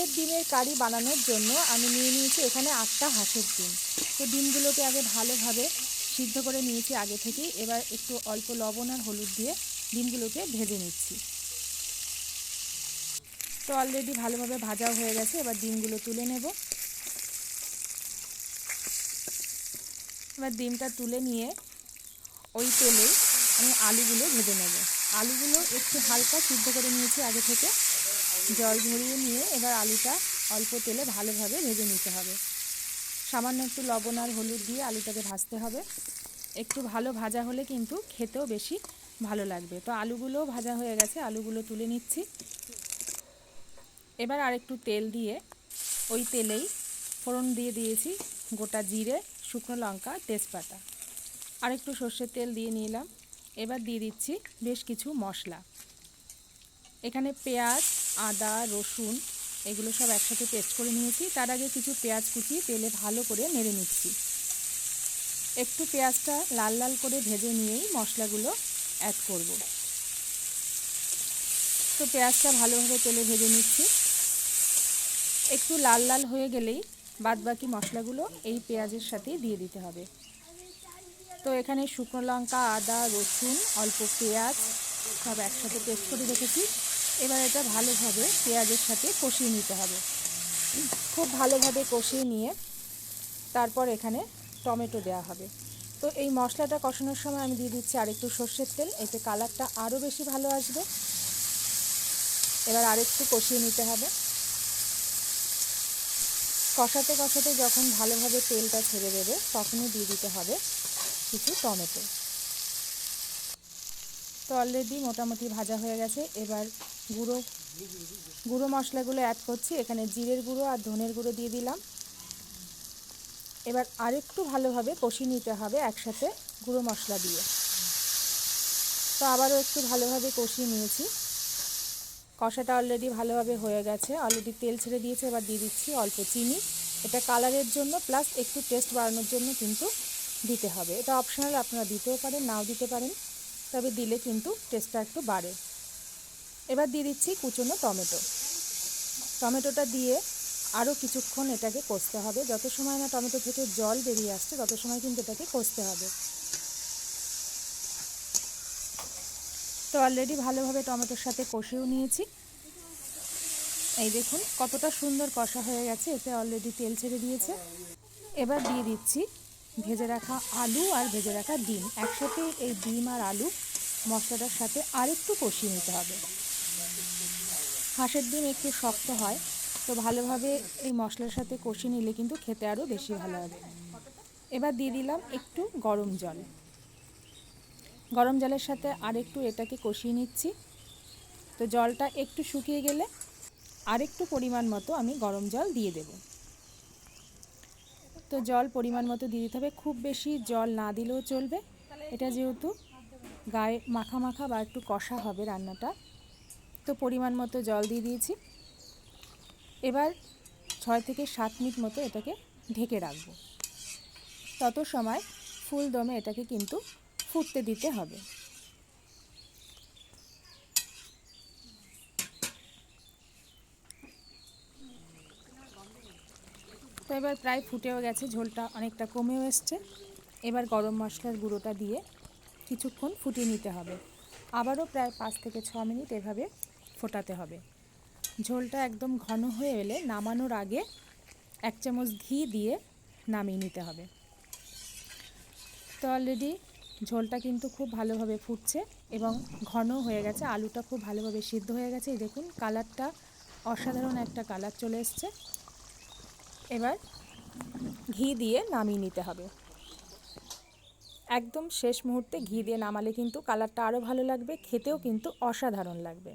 হাঁসের ডিমের কারি বানানোর জন্য আমি নিয়ে নিয়েছি এখানে 8টা হাঁসের ডিম। তো ডিমগুলোকে আগে ভালোভাবে সিদ্ধ করে নিয়েছি আগে থেকেই। এবার একটু অল্প লবণ আর হলুদ দিয়ে ডিমগুলোকে ভেজে নিচ্ছি। তো অলরেডি ভালোভাবে ভাজাও হয়ে গেছে, এবার ডিমগুলো তুলে নেব। এবার ডিমটা তুলে নিয়ে ওই তেলেই আমি আলুগুলো ভেজে নেব। আলুগুলো একটু হালকা সিদ্ধ করে নিয়েছি আগে থেকে, জল ঝরিয়ে নিয়ে এবার আলুটা অল্প তেলে ভালোভাবে ভেজে নিতে হবে। সামান্য একটু লবণ আর হলুদ দিয়ে আলুটাকে ভাজতে হবে। একটু ভালো ভাজা হলে কিন্তু খেতেও বেশি ভালো লাগবে। তো আলুগুলোও ভাজা হয়ে গেছে, আলুগুলো তুলে নিচ্ছি। এবার আরেকটু তেল দিয়ে ওই তেলেই ফোড়ন দিয়ে দিয়েছি গোটা জিরে, শুকনো লঙ্কা, তেজপাতা, আরেকটু সর্ষের তেল দিয়ে নিলাম। এবার দিয়ে দিচ্ছি বেশ কিছু মশলা। এখানে পেঁয়াজ, আদা, রসুন এগুলো সব একসাথে পেস্ট করে নিয়েছি। তার আগে কিছু পেঁয়াজ কুচি তেলে ভালো করে নেড়ে নিচ্ছি। একটু পেঁয়াজটা লাল লাল করে ভেজে নিয়েই মশলাগুলো অ্যাড করব। তো পেঁয়াজটা ভালোভাবে তেলে ভেজে নিচ্ছি। একটু লাল লাল হয়ে গেলেই বাদবাকি মশলাগুলো এই পেঁয়াজের সাথেই দিয়ে দিতে হবে। তো এখানে শুকনো লঙ্কা, আদা, রসুন, অল্প পেঁয়াজ সব একসাথে পেস্ট করে রেখেছি। এবার এটা ভালোভাবে পেঁয়াজের সাথে কষিয়ে নিতে হবে। খুব ভালোভাবে কষিয়ে নিয়ে তারপর এখানে টমেটো দেওয়া হবে। তো এই মশলাটা কষানোর সময় আমি দিয়ে দিচ্ছি আরেকটু সর্ষের তেল, এতে কালারটা আরও বেশি ভালো আসবে। এবার আরেকটু কষিয়ে নিতে হবে। কষাতে কষাতে যখন ভালোভাবে তেলটা ছেড়ে দেবে তখনই দিয়ে দিতে হবে কিছু টমেটো। তো অলরেডি মোটামুটি ভাজা হয়ে গেছে। এবার গুঁড়ো মশলাগুলো অ্যাড করছি। এখানে জিরের গুঁড়ো আর ধনের গুঁড়ো দিয়ে দিলাম। এবার আরেকটু ভালোভাবে কষিয়ে নিতে হবে একসাথে গুঁড়ো মশলা দিয়ে। তো আবারও একটু ভালোভাবে কষিয়ে নিয়েছি। কষাটা অলরেডি ভালোভাবে হয়ে গেছে, অলরেডি তেল ছেড়ে দিয়েছে। এবার দিয়ে দিচ্ছি অল্প চিনি। এটা কালারের জন্য প্লাস একটু টেস্ট বাড়ানোর জন্য কিন্তু দিতে হবে। এটা অপশনাল, আপনারা দিতেও পারেন, নাও দিতে পারেন, তবে দিলে কিন্তু টেস্টটা একটু বাড়ে। এবার দিয়ে দিচ্ছি কুচনো টমেটো। টমেটোটা দিয়ে আরও কিছুক্ষণ এটাকে কষতে হবে। যত সময় না টমেটো থেকে জল বেরিয়ে আসছে তত সময় কিন্তু এটাকে কষতে হবে। তো অলরেডি ভালোভাবে টমেটোর সাথে কষিয়েও নিয়েছি। এই দেখুন কতটা সুন্দর কষা হয়ে গেছে, এতে অলরেডি তেল ছেড়ে দিয়েছে। এবার দিয়ে দিচ্ছি ভেজে রাখা আলু আর ভেজে রাখা ডিম। একসাথে এই ডিম আর আলু মশলাটার সাথে আরেকটু কষিয়ে নিতে হবে। হাঁসের ডিম একটু শক্ত হয়, তো ভালোভাবে এই মশলার সাথে কষিয়ে নিলে কিন্তু খেতে আরও বেশি ভালো হবে। এবার দিয়ে দিলাম একটু গরম জল। গরম জলের সাথে আরেকটু এটাকে কষিয়ে নিচ্ছি। তো জলটা একটু শুকিয়ে গেলে আরেকটু পরিমাণ মতো আমি গরম জল দিয়ে দেব। তো জল পরিমাণ মতো দিয়ে দিতে হবে, খুব বেশি জল না দিলেও চলবে। এটা যেহেতু গায়ে মাখা মাখা বা একটু কষা হবে রান্নাটা, তো পরিমাণ মতো জল দিয়ে দিয়েছি। এবার 6 থেকে 7 মিনিট মতো এটাকে ঢেকে রাখবো। তত সময় ফুল দমে এটাকে কিন্তু ফুটতে দিতে হবে। তো এবার প্রায় ফুটেও গেছে, ঝোলটা অনেকটা কমেও এসছে। এবার গরম মশলার গুঁড়োটা দিয়ে কিছুক্ষণ ফুটিয়ে নিতে হবে। আবারও প্রায় 5 থেকে 6 মিনিট এভাবে ফোটাতে হবে। ঝোলটা একদম ঘন হয়ে এলে নামানোর আগে 1 চামচ ঘি দিয়ে নামিয়ে নিতে হবে। তো অলরেডি ঝোলটা কিন্তু খুব ভালোভাবে ফুটছে এবং ঘন হয়ে গেছে। আলুটা খুব ভালোভাবে সিদ্ধ হয়ে গেছে। এই দেখুন কালারটা অসাধারণ একটা কালার চলে এসছে। এবার ঘি দিয়ে নামিয়ে নিতে হবে। একদম শেষ মুহূর্তে ঘি দিয়ে নামালে কিন্তু কালারটা আরও ভালো লাগবে, খেতেও কিন্তু অসাধারণ লাগবে।